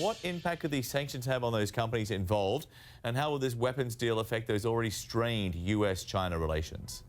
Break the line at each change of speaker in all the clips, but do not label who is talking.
what impact could these sanctions have on those companies involved, and how will this weapons deal affect those already strained US-China relations?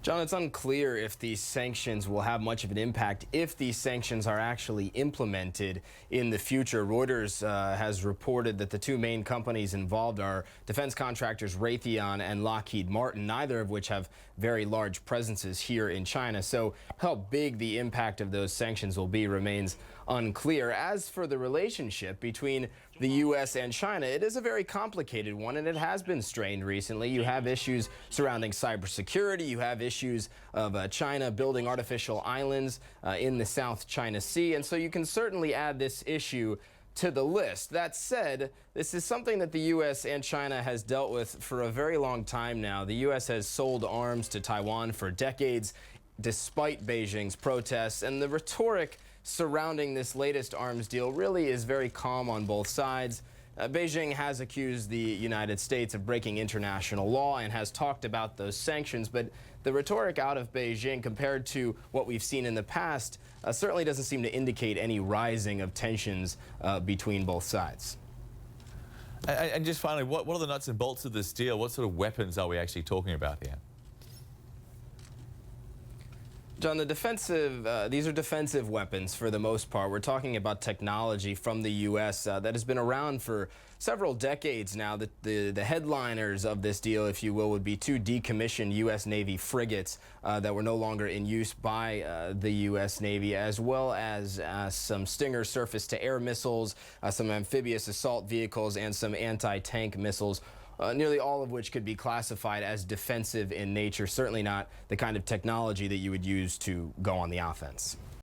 John, it's unclear if these sanctions will have much of an impact if these sanctions are actually implemented in the future. Reuters has reported that the two main companies involved are defense contractors Raytheon and Lockheed Martin, neither of which have very large presences here in China. So how big the impact of those sanctions will be remains unclear. As for the relationship between the U.S. and China, it is a very complicated one, and it has been strained recently. You have issues surrounding cybersecurity. You have issues of China building artificial islands in the South China Sea. And so you can certainly add this issue to the list. That said, this is something that the U.S. and China has dealt with for a very long time now. The U.S. has sold arms to Taiwan for decades, despite Beijing's protests, and the rhetoric surrounding this latest arms deal really is very calm on both sides. Beijing has accused the United States of breaking international law and has talked about those sanctions, but the rhetoric out of Beijing compared to what we've seen in the past certainly doesn't seem to indicate any rising of tensions between both sides.
And just finally, what are the nuts and bolts of this deal? What sort of weapons are we actually talking about here?
John, these are defensive weapons for the most part. We're talking about technology from the U.S. That has been around for several decades now. The headliners of this deal, if you will, would be two decommissioned U.S. Navy frigates that were no longer in use by the U.S. Navy, as well as some Stinger surface-to-air missiles, some amphibious assault vehicles, and some anti-tank missiles. Nearly all of which could be classified as defensive in nature, certainly not the kind of technology that you would use to go on the offense.